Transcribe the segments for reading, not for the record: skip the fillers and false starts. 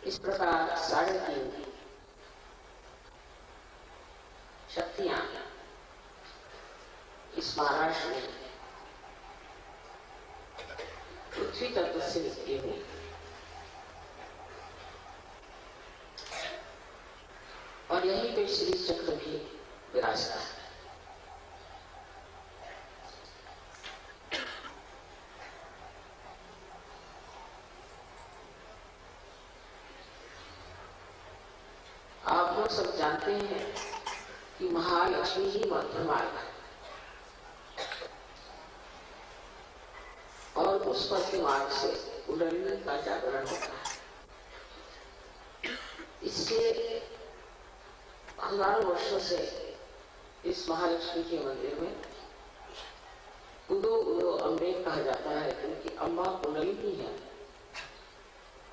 इस प्रकार 3.5 शक्तियां इस महाराष्ट्र में पृथ्वी तत्व से निकली हुई। और यहीं पे श्री चक्र भी विराजता है। आप लोग सब जानते हैं कि महालक्ष्मी ही मध्य मार्ग है और उस मध्य मार्ग से कुंडलिनी का जागरण होता है। इसलिए हजारों वर्षों से इस महालक्ष्मी के मंदिर में उदो उदो अम्बे कहा जाता है, क्योंकि अम्बा कुंडलिनी है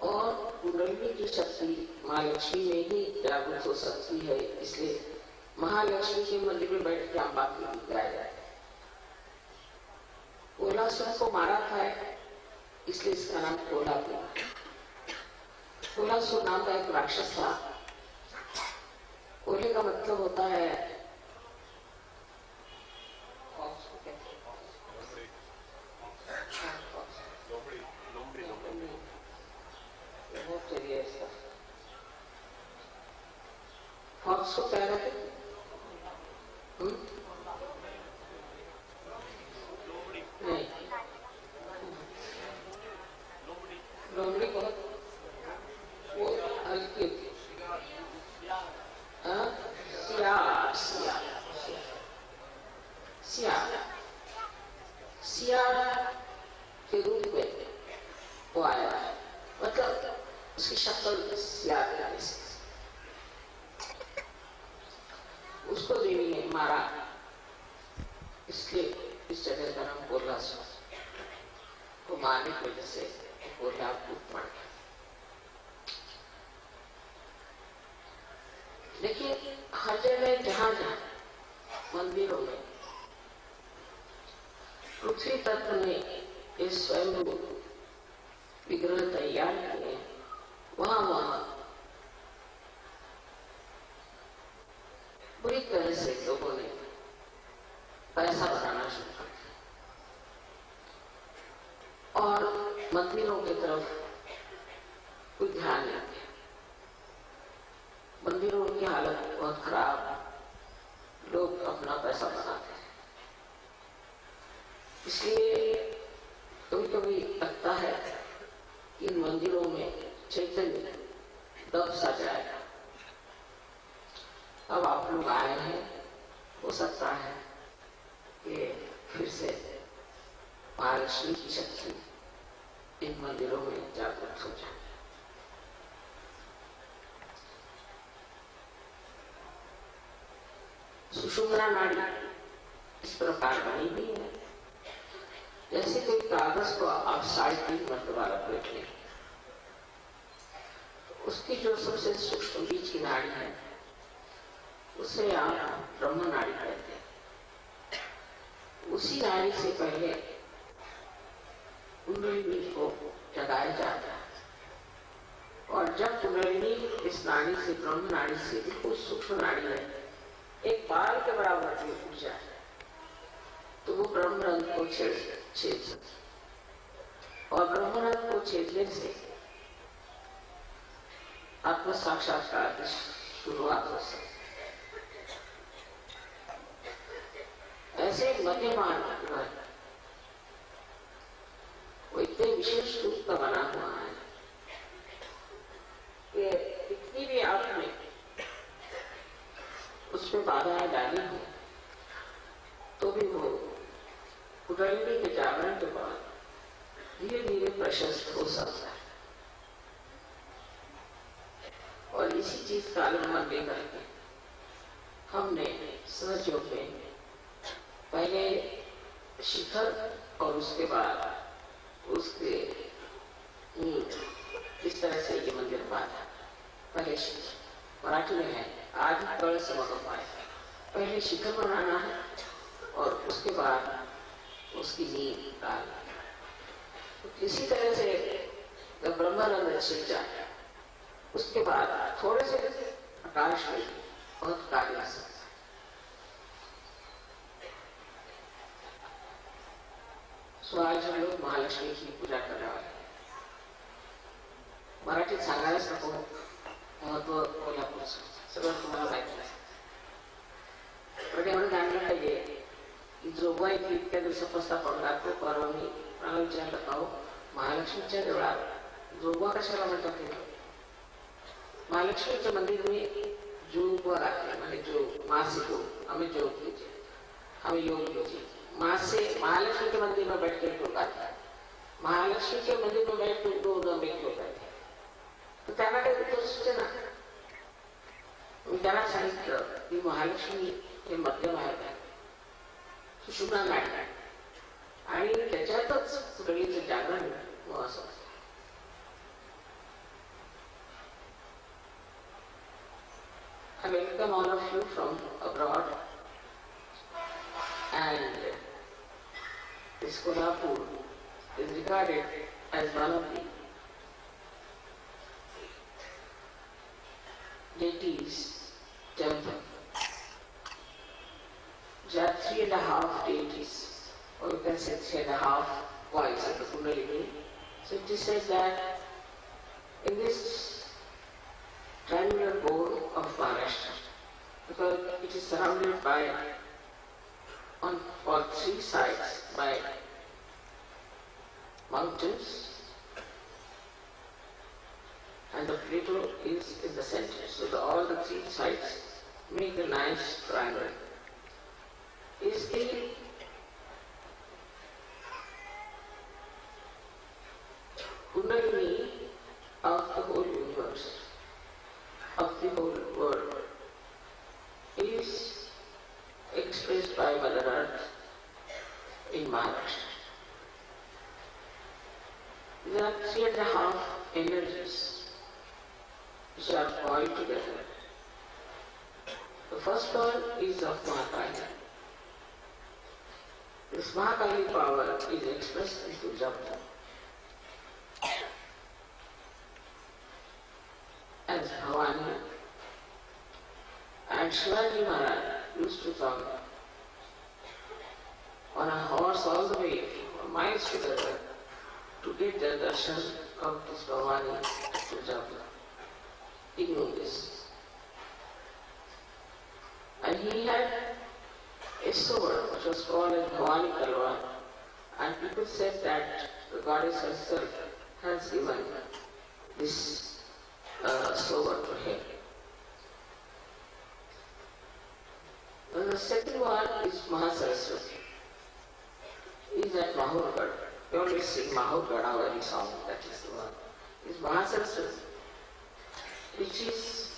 और कुंडलिनी की शक्ति महालक्ष्मी में ही जागृत हो सकती है। इसलिए महालक्ष्मी के मंदिर में बैठ के अम्बा की गीत गाया जाए। कोलासुर को मारा था इसलिए इसका नाम कोलापुर। कोलासुर नाम का एक राक्षस था। कोले का मतलब होता है फॉक्स को क्या कहते हैं? नहीं, लोमड़ी को वो हल्की होती है। सिया के रूप में वो आया है, मतलब उसकी शक्ल सिया जैसे। उसको देवी ने मारा, इसलिए इस जगह का नाम कोल्हासुर को मारने की वजह से कोल्हापुर पड़ गया। लेकिन हर जगह जहां जहां मंदिरों में पृथ्वी तत्व ने इस स्वयं विग्रह तैयार किए, वहां वहां पूरी तरह से लोगों ने पैसा बनाना शुरू कर दिया और मंदिरों की तरफ कोई ध्यान नहीं दिया। मंदिरों की हालत बहुत खराब, लोग अपना पैसा बनाते हैं। इसलिए कभी कभी लगता है कि इन मंदिरों में चैतन्य दब सा जाएगा। अब आप लोग आए हैं, हो सकता है कि फिर से महालक्ष्मी की शक्ति इन मंदिरों में जागृत हो जाए। सुषुम्ना नाड़ी इस प्रकार बनी हुई है जैसे कोई कागज को आप 3.5 मरतबा रख लेते हैं। उसकी जो सबसे सूक्ष्म बीच की नाड़ी है उसे आप ब्रह्म नाड़ी कहते हैं। उसी नाड़ी से पहले कुंडलिनी को जगाया जाता है और जब कुंडलिनी इस नाड़ी से, ब्रह्म नाड़ी से बिल्कुल सूक्ष्म नाड़ी है, एक बाल के बराबर की उठ जाए तो वो ब्रह्म रंग को छेद सकती और ब्रह्म रंग को छेदने से आत्म साक्षात्कार की शुरुआत हो सकती। ऐसे मध्य मार्ग वो इतने विशेष रूप का बना हुआ है कि कितनी भी आपने उसमें बाधाएं डाली हो तो भी वो कुंडलिनी के जागरण के बाद धीरे धीरे प्रशस्त हो सकता है। और इसी चीज का अनुमान लेकर के हमने सहयोग में पहले शिखर और उसके बाद उसके इस तरह से ये मंदिर बना। पहले शिखर मराठी में है, आज कल समागम आए। पहले शिखर बनाना है और उसके बाद उसकी नींव डालना। तो इसी तरह से जब ब्रह्मानंद छिड़ जाए उसके बाद थोड़े से प्रकाश में बहुत कार्य आ सकता है। सो आज हम लोग महालक्ष्मी की पूजा करने वाले हैं। मराठीत सांगायलाच नको महत्व कोल्हापूरचं सगळं तुम्हाला माहिती आहे. पण एवढं जाणलं पाहिजे की जोगवा इथे इतक्या दिवसापासून आपण राहतो. परवा मी मला विचारलं का हो महालक्ष्मीच्या देवळात जोगवा कशाला म्हणतात ते? महालक्ष्मीच्या मंदिर में जोगवा राहते म्हणजे जोग मासे जोग हमें जोग लीजिए हमें योग लीजिए. मासे महालक्ष्मी के मंदिर में बैठ कर लोग आते हैं. महालक्ष्मी के मंदिर में बैठ कर दो एक लोग आते हैं. तो त्यांना काही उत्तर सुचेना. मी त्यांना सांगितलं की महालक्ष्मी हे मध्यम आहे सुषुम्ना नाडी आहे आणि त्याच्यातच सगळीचं जागरण असं असतं. I welcome all of you from abroad and this Kolhapur is regarded as one of the deities temple. There are 3.5 deities, or you can say 3.5 points of the Kundalini. So it is said that in this triangular bowl of Maharashtra, because it is surrounded by on all three sides by mountains and the plateau is in the center. So all the three sides make a nice triangle. Is the Kundalini of the whole universe, of the whole world, is expressed by Mother Earth in Maharashtra. There are 3.5 energies which are coiled together. The first one is of Mahakali. This Mahakali power is expressed in Puja as Bhavani, and Shivaji Maharaj used to come on a horse all the way for miles together to get the darshan of this Bhavani at Puja. He knew this. And he had a sword which was called as Bhavani Talwar, and people said that the goddess herself has given this sword to him. And the second one is Mahasaraswati. He is at Mahurgad. We always sing Mahurgad, our every song, that is the one. Is Mahasaraswati, which is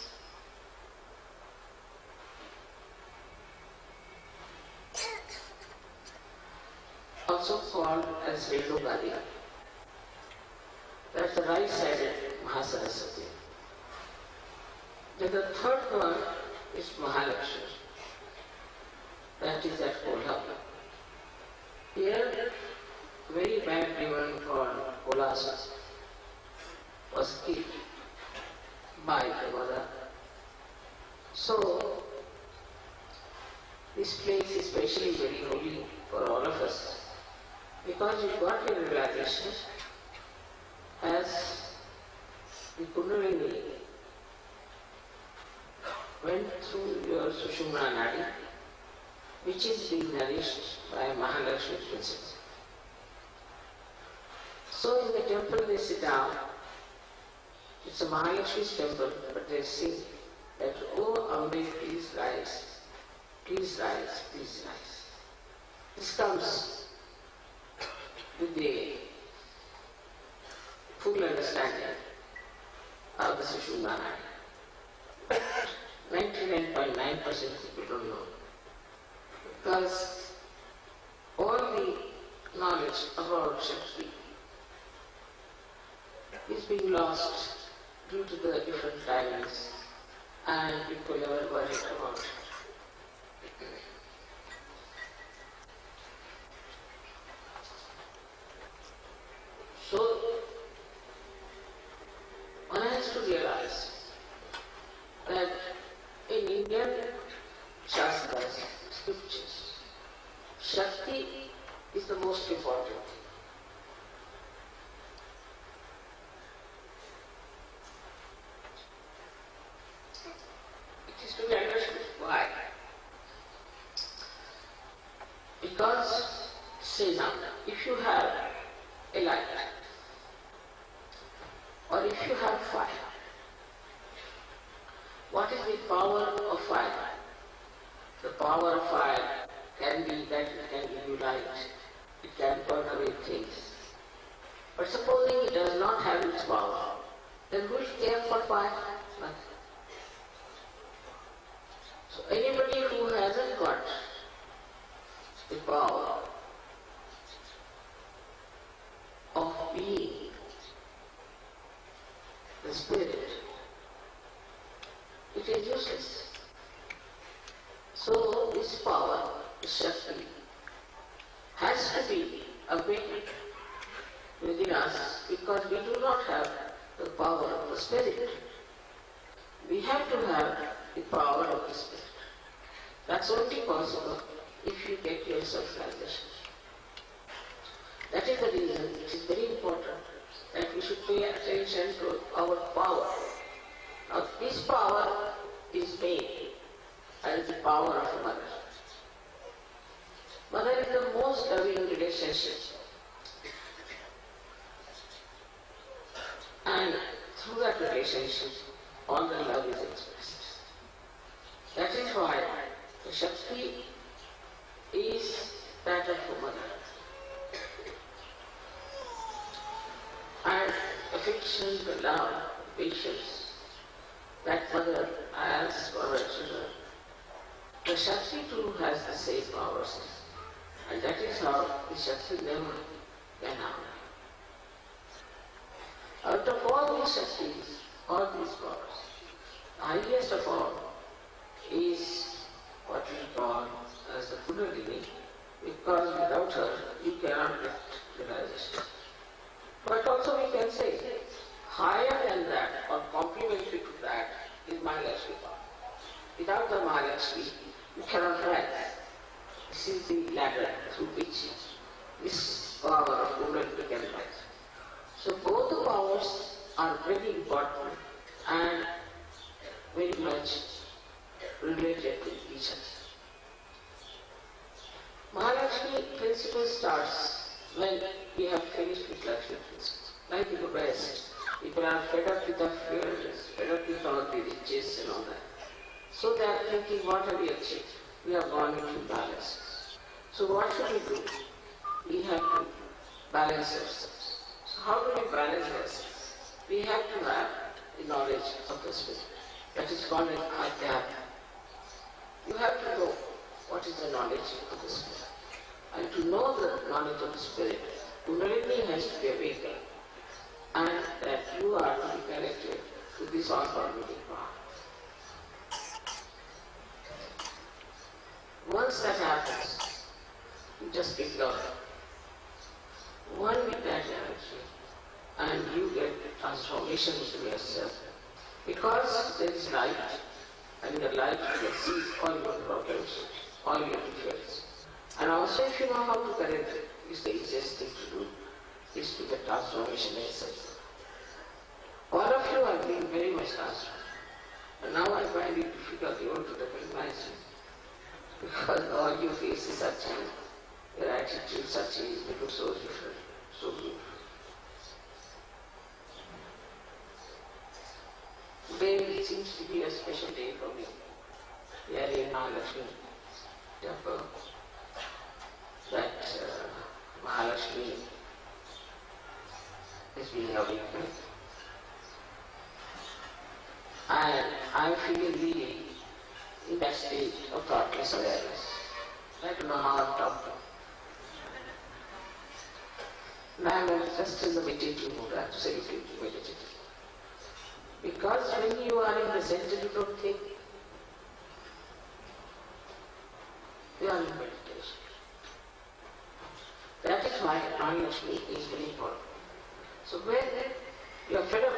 also called as Redogadi. That's the right-sided Mahasaraswati. Then the third one is Mahalaxmi. That is at Kolhapur. Here, very bad demon called Kolasa was killed by the mother. So, this place is especially very holy for all of us, because you got your realization as the Kundalini went through your Sushumna Nadi, which is being nourished by Mahalaxmi principle. So in the temple they sit down. It's a Mahalaxmi's temple, but they sing that, "Oh Ambe, please rise, please rise, please rise." This comes with the full understanding of the Sushumna Nadi. But 99.9% people don't know, because all the knowledge about Shakti is being lost due to the different timings, and people never worry about it. So one has to realize Shakti is the most important thing. It is to be understood. Why? Because, say now, if you have a light, or if you have fire, what is the power of fire? The power of fire can be that it can give you light, it can burn away things. But supposing it does not have its power, then who will care for fire? Nothing. So anybody who hasn't got the power of being the spirit, it is useless. So this power, this Shakti, has to be awakened within us because we do not have the power of the spirit. We have to have the power of the spirit. That's only possible if you get your self-realization. That is the reason it is very important that we should pay attention to our power. Now this power is made as the power of mother. Mother is the most loving relationship. And through that relationship, all the love is expressed. That is why the Shakti is that of a mother. And affection, the love, the patience, that mother has for her children. The Shakti too has the same powers. And that is how the Shakti never can harm. Out of all these Shaktis, all these powers, the highest of all is what we call as the Kundalini, because without her you cannot get realization. But also we can say, higher than that or complementary to that is Mahalaxmi power. Without the Mahalaxmi, you cannot rise. This is the ladder through which this power of Kundalini can rise. So both the powers are very important and very much related to each other. Mahalakshmi principle starts when we have finished with Lakshmi principle. Like in the West, people are fed up with the fears, fed up with all the riches and all that. So they are thinking, what have we achieved? We have gone into balance. So what should we do? We have to balance ourselves. So how do we balance ourselves? We have to have the knowledge of the spirit. That is called an addy. You have to know what is the knowledge of the spirit. And to know the knowledge of the spirit, Kundalini has to be awakened. And that you are to be connected to this all-pervading power. Once that happens, you just become one with that energy and you get transformation into yourself. Because there is light, and in the light you can see all your problems, all your defects. And also if you know how to correct it, it's the easiest thing to do, is to get transformation itself. All of you are being very much transformed. And now I find it difficult even to recognize you. Because all your faces are changed, your attitudes are changed, they look so different, so beautiful. Today seems to be a special day for me. We are in Mahalaxmi temple. That Mahalaxmi is being awakened. And I am feeling really in that state of thoughtless awareness. I don't know how I'm talking. And I am just in the meditative mood, I have to say it meditative. Because when you are in the center, you don't think. You are in meditation. That is why Mahalaxmi is very important. So when you are fed up,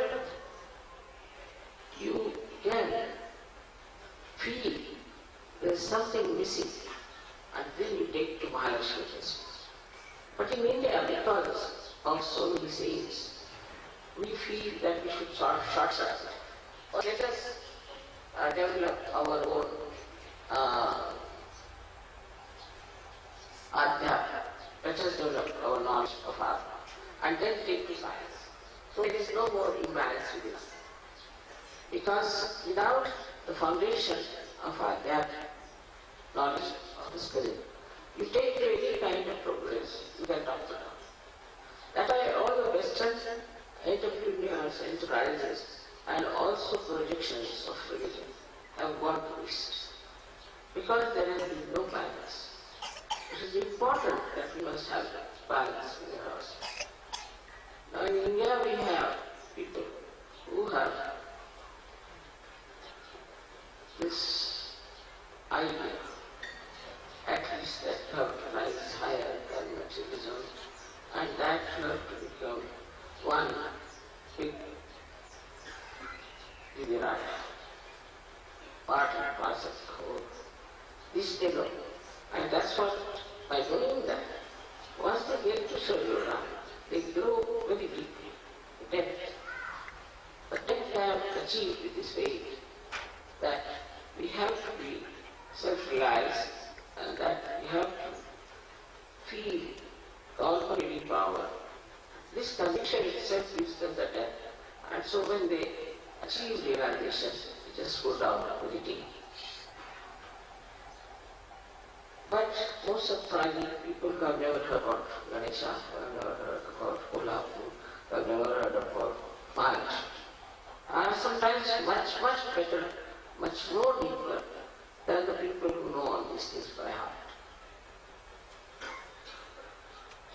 you can feel there is something missing, and then you take to Mahalaxmi Puja. But in India, because of so many saints, we feel that we should short-circuit. Or let us develop our own addy. Let us develop our knowledge of art and then take to science. So there is no more imbalance within us. Because without the foundation of addy, knowledge of the spirit, you take to any kind of progress, you can talk to down. That why all the Western entrepreneurs, enterprises, and also projections of religion have gone to waste. Because there has been no balance. It is important that we must have balance within ourselves. Now in India we have people who have this idea, at least that you have to rise higher than materialism, and that you have to become one big Virat, part and parcel of the whole. This they know. And that's what, by doing that, once they get to Shri, they grow very deeply, depth. But then they have achieved with this faith that we have to be self-realized and that we have to feel the all-pervading power. This conviction itself gives them the depth. And so when they achieve realization, they just go down very deep. But most of the time, people who have never heard about Ganesha, who have never heard about Kolhapur, who have never heard about Mahalaxmi, are sometimes much better, much more deeper than the people who know all these things by heart.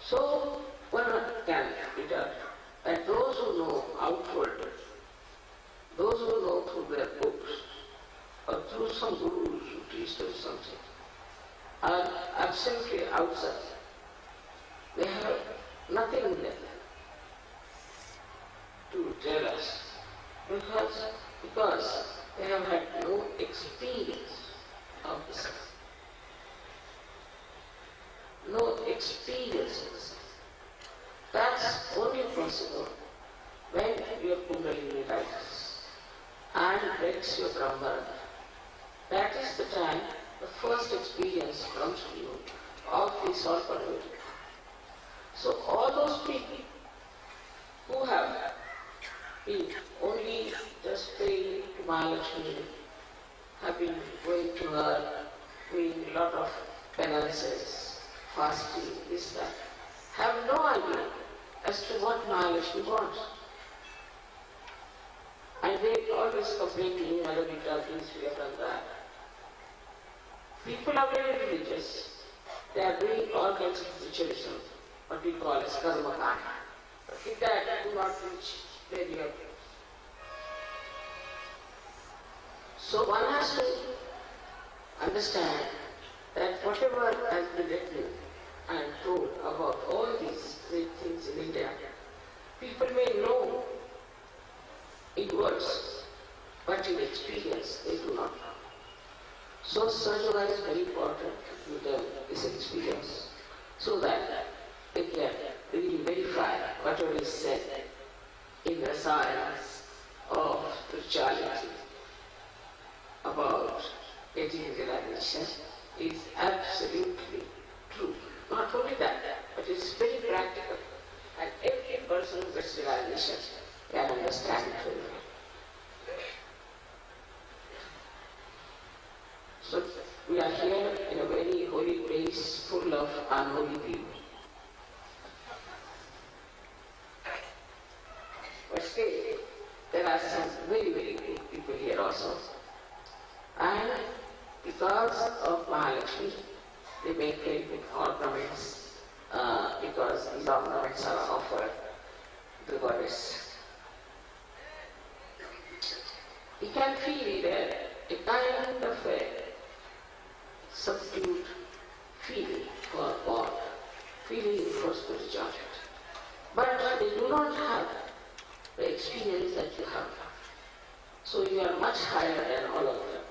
So, one can be done that those who know outward, those who know through their books, or through some gurus who teach them something, are absolutely outside. They have nothing left to tell us because they have had no experience of the self. No experience of the self. That's only possible when your Kundalini rises and breaks your Brahman. That is the time the first experience comes to you of this all-pervading. So all those people who have been only just praying to Mahalaxmi, have been going to her, doing a lot of penances, fasting, this, that, have no idea as to what Mahalaxmi wants. And they always complain to me, Madhavita, please, we have done that. People are very religious. They are doing all kinds of ritualism, what we call as karma kanda. But in that, they do not reach where you have. So one has to understand that whatever has been written and told about all these great things in India, people may know in words, but in experience they do not know. So Sajjana is very important to give them this experience so that they can really verify whatever is said in the science of spirituality about getting realization is absolutely true. Not only that, but it's very practical. And every person who gets realization can understand it very well. So we are here in a very holy place full of unholy people. But still, there are some very, very good people here also. And because of Mahalaxmi, they make very big ornaments because these ornaments are offered to the goddess. You can feel there a kind of a subdued feeling for God, feeling for spirituality. But they do not have the experience that you have. So you are much higher than all of them.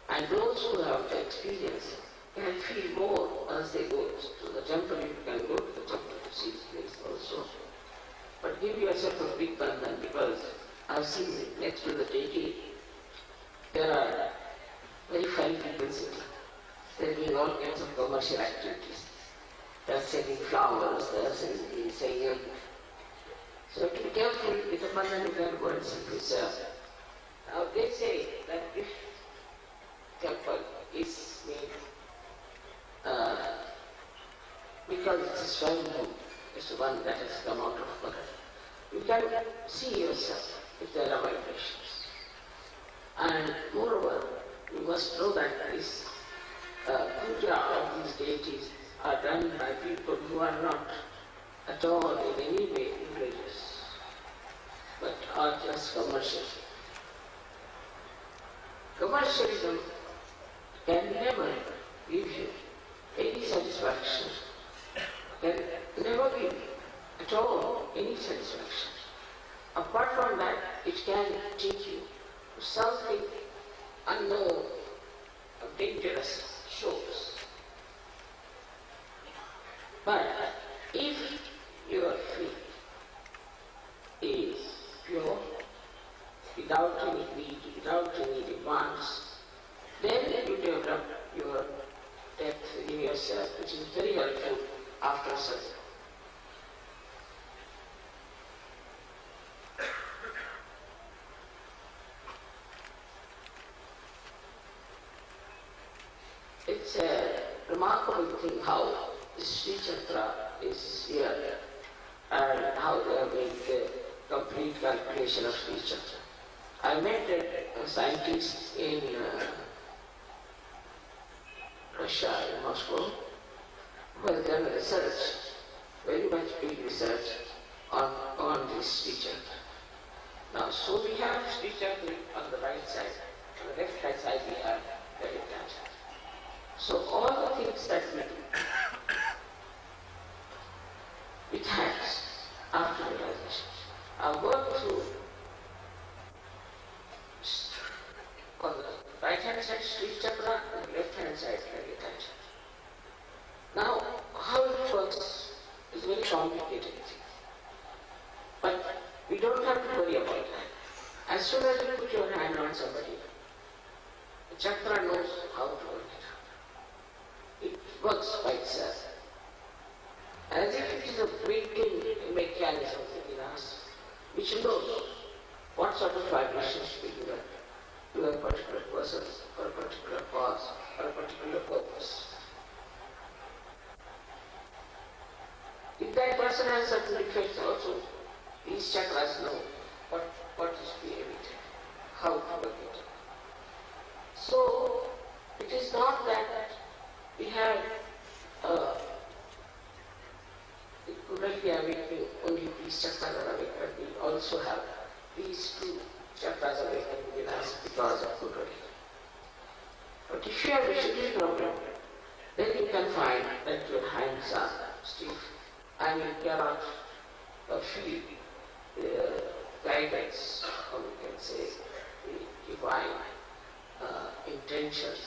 And those who have the experience can feel more as they go to the temple. You can go to the temple to see the place also. But give yourself a big bandhan, because I've seen next to the deity, there are very fine people sitting. They're doing all kinds of commercial activities. They're selling flowers, they're selling. So to be careful with the bandhan, you can go and see yourself. Now they say that if temple is made because it is Swayambhu, it's the one that has come out of Mother. You can see yourself if there are vibrations. And moreover, you must know that this puja of these deities are done by people who are not at all in any way religious, but are just commercial. Commercialism can never give you any satisfaction, can never give at all any satisfaction. Apart from that, it can take you to something unknown, dangerous shows. But if your faith is pure, without any greed, without any demands, then you develop your depth in yourself, which is very helpful after sadhana. It's a remarkable thing how the Shri Chakra is here and how they have made the complete calculation of Shri Chakra. I met a scientist in Russia, in Moscow, who has done research, very much big research on this Shri Chakra. Now, so we have Shri Chakra on the right side, on the left hand side we have Devi. So all the things that we do with hands after realization are worked through on the right hand side Shri Chakra and the left hand side Devi Chakra. Now, how it works is very complicated thing. But we don't have to worry about that. As soon as you put your hand on somebody, the chakra knows how to work it. It works by itself. As if it is a built-in mechanism in us, which knows what sort of vibrations we give to a particular person, for a particular cause, for a particular purpose. If that person has certain defects also, these chakras know what is behaving, how to work it. So, it is not that we have only these chakras are awakened, we also have these two chakras awakened within us because of Kundalini. But if you have a Shri problem, then you can find that your hands are stiff and you cannot feel the guidance, or we can say the divine intentions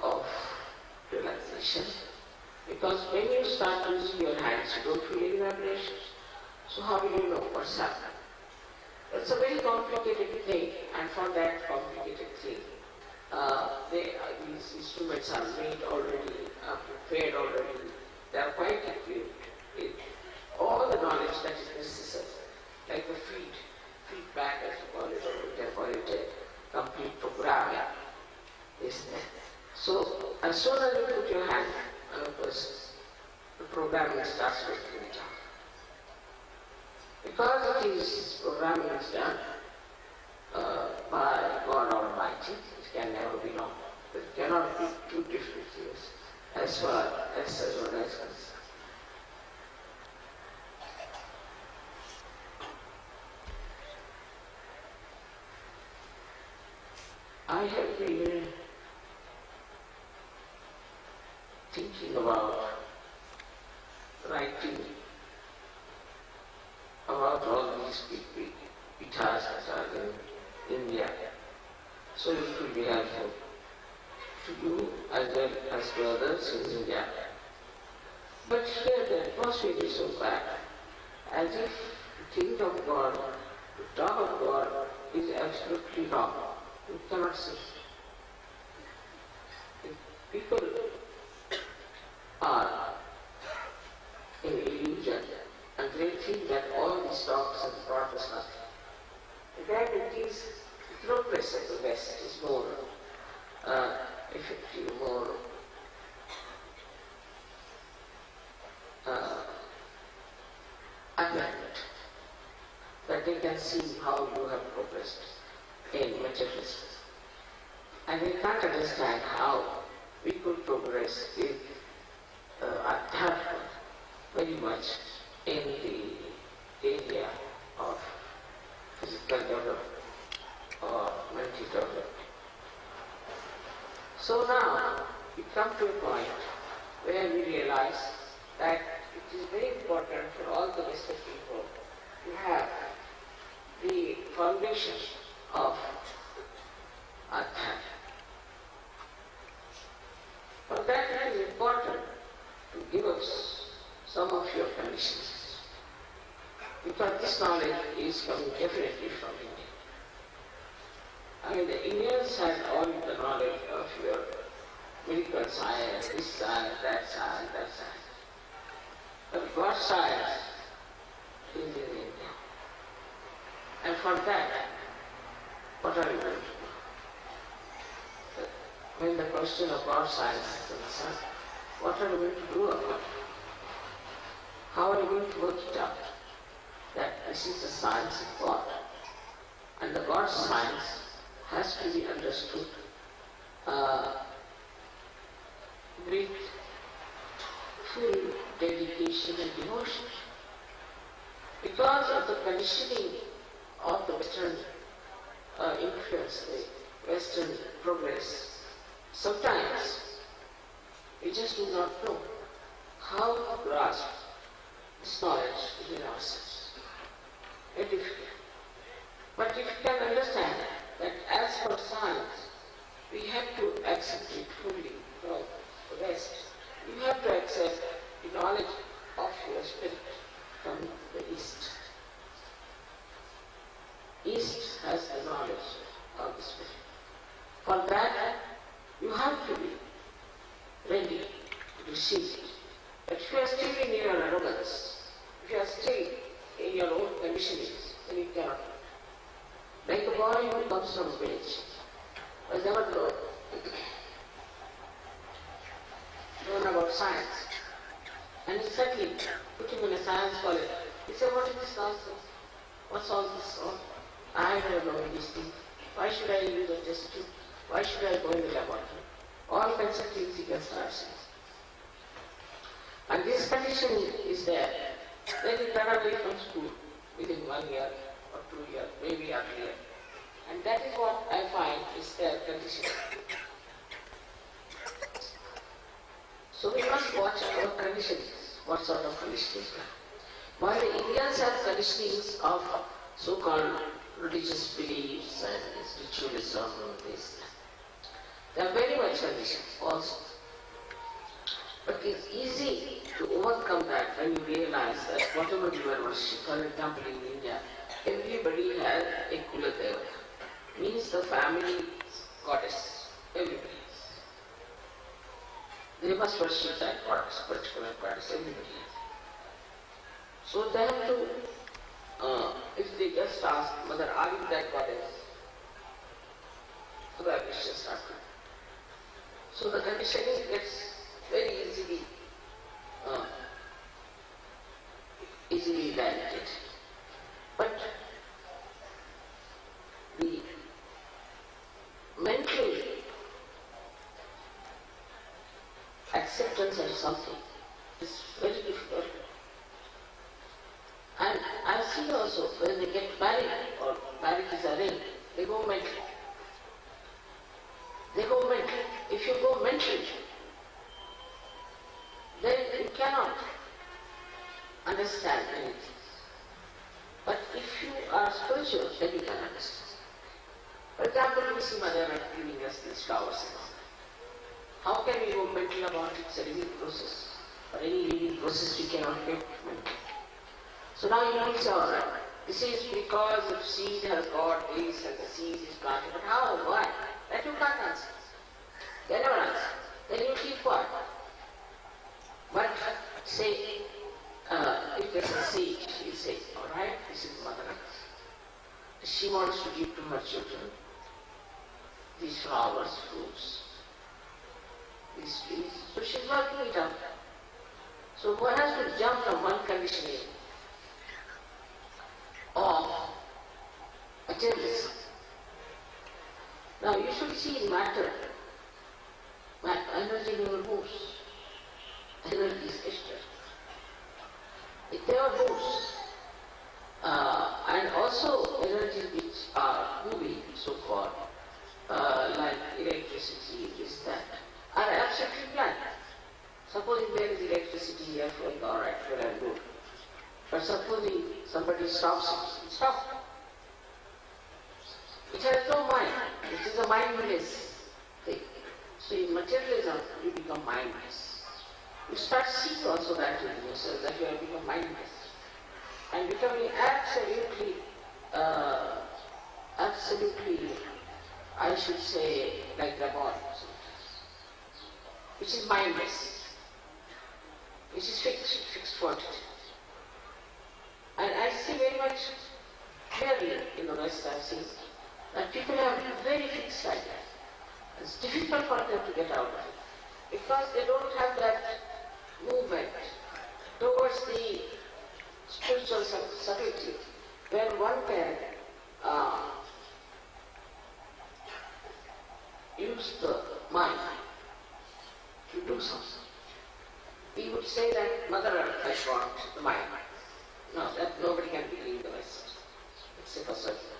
of relaxation. Because when you start using your hands, you don't feel any vibrations. So how will you know what's happening? It's a very complicated thing, and for that complicated thing, these instruments are made already, prepared already. They are quite equipped with all the knowledge that is necessary, like the feedback as you call it, or we can call it a complete programming is there. So as soon as you put your hand on a person, the programming starts working it out. Because it is programming is done by God Almighty, it can never be wrong. It cannot be two different things as far as one is concerned. I have been thinking about writing about all these big pithas that are in India, so it will be helpful to you as well as to others in India. But here the atmosphere is so bad, as if to think of God, to talk of God is absolutely wrong. You cannot see. People are in illusion and they think that all these talks have brought us nothing. In fact, it is the progress of the West is more effective, more apparent, that they can see how you have progressed in materialism. And they can't understand how we could progress with adhyatma very much in the area of physical development or mental development. So now we come to a point where we realize that it is very important for all the Western people to have the foundation of adhyatma. For that it is important to give us some of your conditions, because this knowledge is coming definitely from India. I mean, the Indians have all the knowledge of your medical science, this science, that science, that science. But God's science is in India. And for that, what are you going to do? When the question of God's science is concerned, what are you going to do about it? How are you going to work it out? That this is the science of God. And the God's science has to be understood with full dedication and devotion. Because of the conditioning of the Western influence, the Western progress, sometimes we just do not know how to grasp this knowledge within ourselves. Very difficult. But if you can understand that as for science, we have to accept it fully from the West. You have to accept the knowledge of your spirit from the East. East has the knowledge of the spirit. For that, you have to be ready to receive it. But if you are still in your arrogance, if you are still in your own conditionings, then you cannot. Like a boy who comes from a village, has never known about science, and he suddenly put him in a science college. He said, what is this nonsense? What's all this? Oh, I don't know these things. Why should I use a test tube? Why should I go in the laboratory? All kinds of things he can start saying. And this condition is there. Then he ran away from school within 1 year or 2 years, maybe a year. And that is what I find is their condition. So we must watch our conditionings, what sort of conditionings we have. While the Indians have conditionings of so-called religious beliefs and ritualism and this, they are very much conditioned also. But it is easy to overcome that when you realize that whatever you are worshiping, for example in India, everybody has a Kula Devata, means the family goddess, everybody. They must worship that goddess, particular goddess, everybody. So they have to, if they just ask, Mother, are you that goddess? So that is just not good. So the conditioning gets very easily validated. But the mental acceptance of something is very difficult. And I've seen also when they get married or marriage is arranged, they go mental. They go mental. If you go mentally, then you cannot understand anything. But if you are spiritual, then you can understand. For example, we see Mother giving us these flowers and all. How can we go mental about it? It's a living process. For any living process we cannot get mental. So now you will say, alright, this is because the seed has got this and the seed is planted. But how? Why? That you can't answer. They never answer. Then you keep quiet. But say, if there's a seed, you say, alright, this is Mother Earth. She wants to give to her children these flowers, fruits, these trees. So she's working it out. So one has to jump from one conditioning of materialism. Now you should see matter. Energy never moves. Energy is extra. It never moves. And also energies which are moving, so-called, like electricity, this, that, are absolutely blank. Supposing there is electricity here flowing, alright, well and good. But supposing somebody stops it, stop. It has no mind. It is a mindless thing. So in materialism, you become mindless. You start seeing also that in yourself, that you have become mindless. And becoming absolutely, I should say, like the body, which is mindless, which is fixed quantity. And I see very much clearly in the West, I've seen that people have very fixed ideas. It's difficult for them to get out of it because they don't have that movement towards the spiritual subtlety where one can use the mind to do something. We would say that Mother Earth has got the mind. No, that nobody can believe the West, except for certain.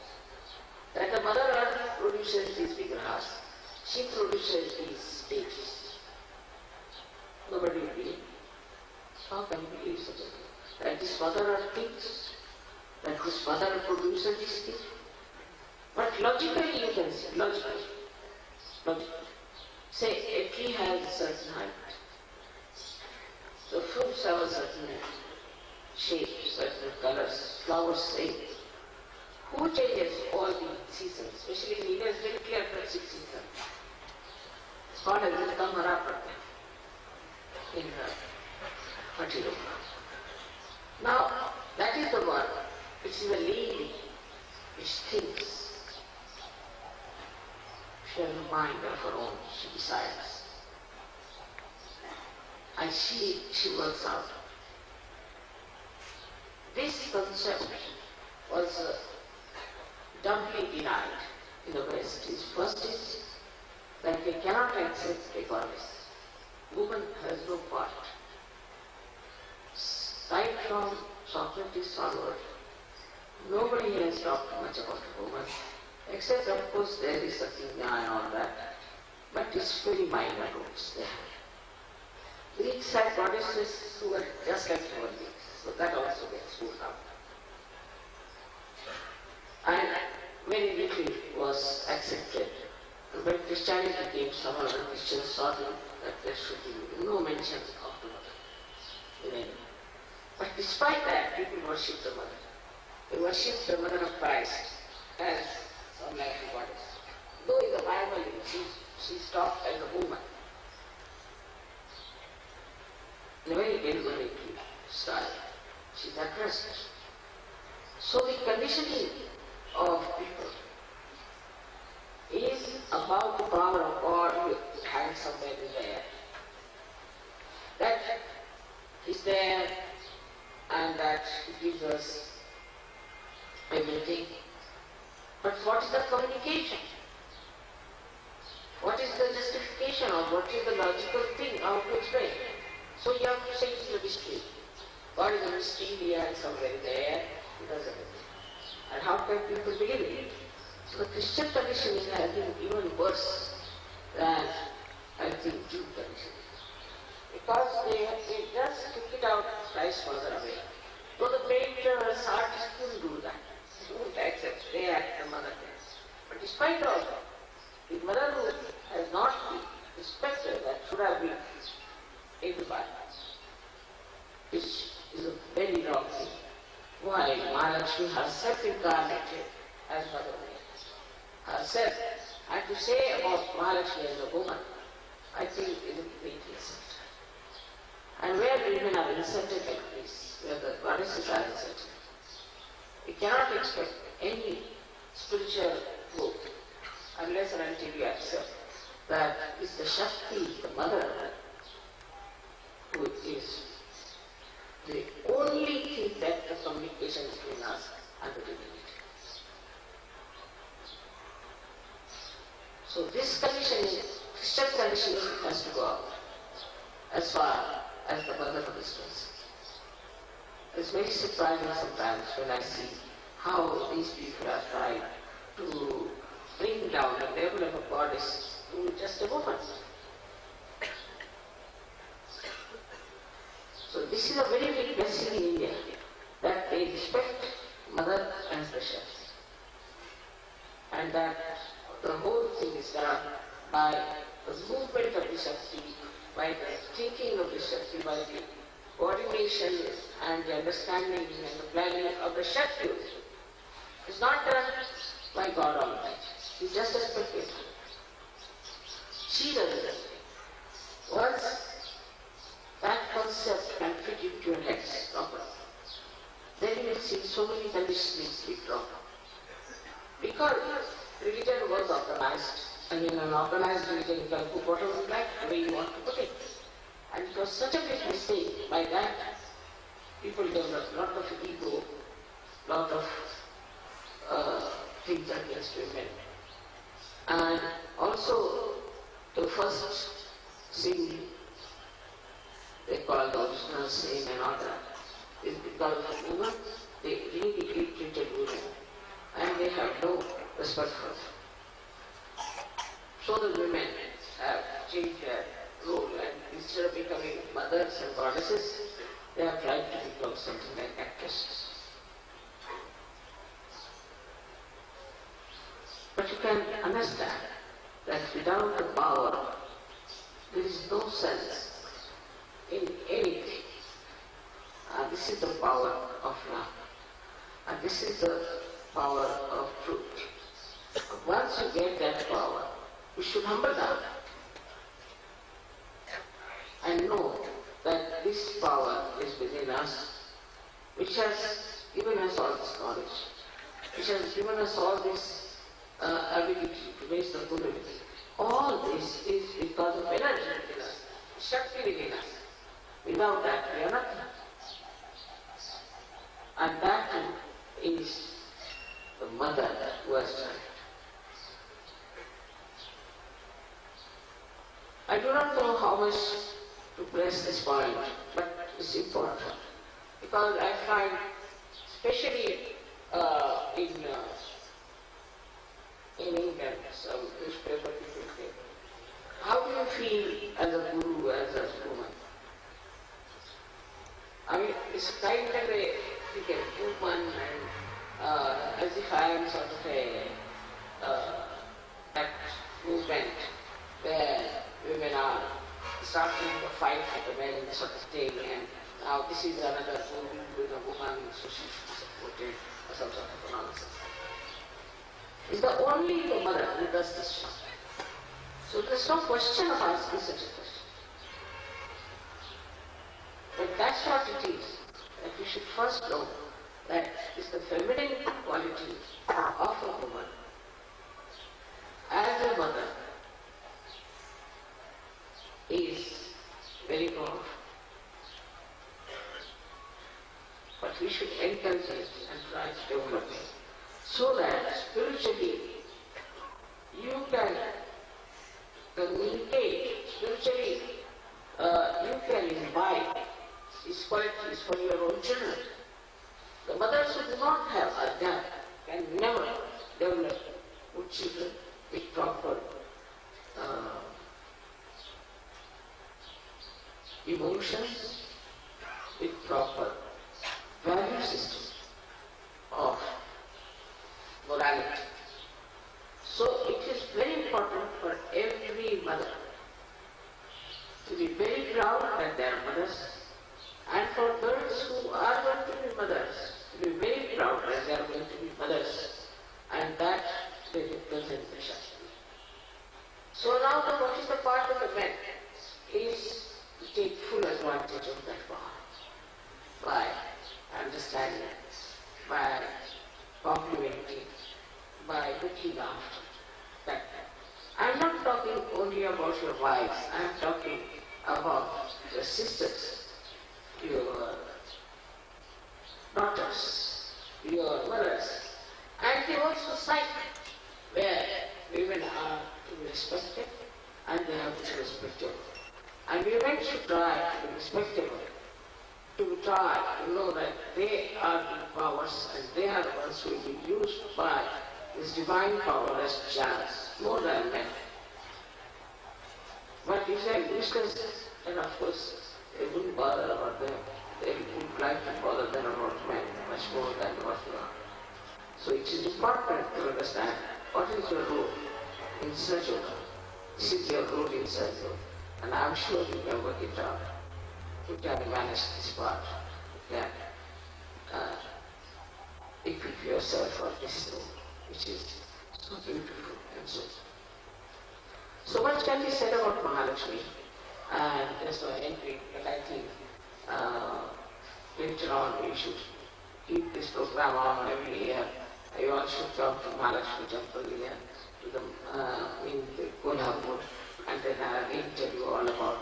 That the Mother Earth produces these big grass. She produces these stages. Nobody will believe. How can you believe such a thing? That this Mother Earth thinks, that this Mother Earth produces these things. But logically you can say, logically. Say a tree has a certain height. The fruits have a certain shape, certain colors, flowers same. Who changes all the seasons? Especially in India, it's very clear that 6 seasons. It's called as the Kamara in Mataji. Now, that is the one which is a lady which thinks. She has a mind of her own, she decides. And she works out. This concept was dumbly denied in the West. First is that we cannot accept equality. Woman has no part. Right from Socrates onward, nobody has talked much about the woman, except of course there is something and all that, but it's very minor roots there. Greeks had goddesses who were just like human beings, so that also gets moved out. And very little was accepted. When Christianity came, some other Christians saw that there should be no mention of the mother. But despite that, people worship the mother. They worship the mother of Christ as some like a goddess. Though in the Bible she's talked as a woman. In a very deliberate style. She's addressed. So the conditioning of people is about the power of God having somewhere in the air. That is there and that gives us everything. But what is the communication? What is the justification of what is the logical thing? How to explain? So you have to say it is a mystery. God is a mystery, we are somewhere in the air, He does everything. And how can people believe it? So the Christian conditioning has been even worse than, I think, Jew conditioning. Because they just took it out Christ further away. So the painters, artists couldn't do that. They couldn't accept, they act the mother things. But despite all that, the motherhood has not been respected, that should have been everybody, which is a very wrong thing. Why? Mahalaxmi herself incarnated as Mother herself. And to say about Mahalaxmi as a woman, I think is a great insult. And where women are insulted like this, where the goddesses are insulted, we cannot expect any spiritual growth unless and until you accept that it's the Shakti, the Mother, who is the only thing that the communication between us and the divinity. So this conditioning, Christian conditioning has to go out as far as the Mother of is concerned. It's very surprising sometimes when I see how these people are trying to bring down the level of a goddess to just a woman. So this is a very big blessing in India, that they respect Mother as the Shakti. And that the whole thing is done by the movement of the Shakti, by the thinking of the Shakti, by the coordination and the understanding and the planning of the Shakti. It's not done by God Almighty. It's just a spectator. She does it. Once that concept can fit into your head properly, then you will see so many conditionings withdrawn. Because religion was organized, and in an organized religion you can put whatever you like, the way you want to put it. And it was such a big mistake. By that, people developed a lot of ego, lot of things against women. And also, the first sin, they call the original sin and all that, is because of women, they really treated women, and they have no respect for them. So the women have changed their role, and instead of becoming mothers and goddesses, they have tried to become something like actresses. But you can understand that without the power, there is no sense in anything. This is the power of love, and this is the power of truth. Once you get that power, you should humble down and know that this power is within us, which has given us all this knowledge, which has given us all this ability to raise the Buddha. All this is because of energy within us, Shakti within us. Without that, we are nothing. And that is the Mother who has done it. I do not know how much to press this point, but it's important. Because I find, especially in England, some newspaper people say, how do you feel as a guru, as a woman? I mean, it's kind of a woman, and as if I am sort of that movement where women are starting to fight for the men sort of thing, and now this is another guru with a woman, so she should be supported, or some sort of nonsense. It's the only the Mother who does this job. So there's no question of asking such a question. But that's what it is, that we should first know that it's the feminine quality of a woman as a mother is very powerful. But we should encourage it and try to develop it, so that spiritually you can communicate, spiritually you can invite these qualities for your own children. The mothers who do not have addy can never develop good children with proper emotions, with proper value system of morality. So it is very important for every mother And for girls who are going to be mothers, to be very proud that they are going to be mothers, and that they represent the Shakti. So now what is the part of the men is to take full advantage of that power by understanding, by complimenting, by looking after that. I am not talking only about your wives, I am talking about your sisters, your daughters, your mothers, and the whole society where women are to be respected and they have to be respected. And women should try to be respectable, to try to know that they are the powers and they are the ones who will be used by this divine power as chance, more than men. But if they are useless, then of course they wouldn't bother about them. They would like to bother them about men much more than what you are. So it is important to understand what is your role in such a world. This is your role in such a world. And I am sure you can work it out. You can manage this part. You can equip yourself for this role, which is so beautiful and so. So much can be said about Mahalaxmi, and that's why entering, but I think later on we should keep this program on every year. You all should come to Mahalaxmi temple here, to the, in the Kolhapur, and then I'll tell you all about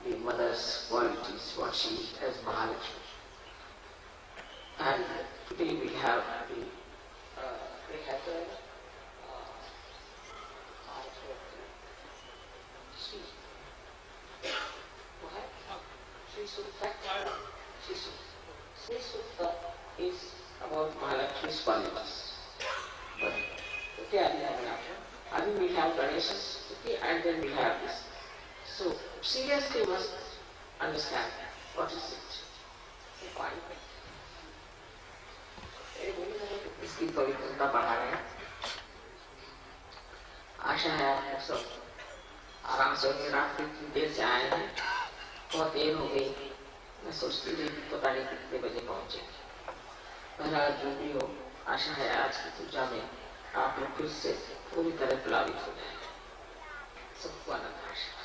the mother's qualities, what she is as Mahalaxmi. And today we have the Shri Sutta is about Mahalaxmi's qualities. But okay, I think we have Ganesha's Stuti and then we have this. So seriously must understand what is it. इसकी पवित्रता बढ़ा रहे हैं. आशा है आप सब आराम से रात की देर से आए हैं. बहुत देर हो गई. मैं सोचती थी पता नहीं कितने बजे पहुंचे. बहरहाल जो भी हो, आशा है आज की पूजा में आप लोग फिर से पूरी तरह प्लावित हो जाए. सबको आनंद आशा.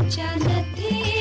Chana the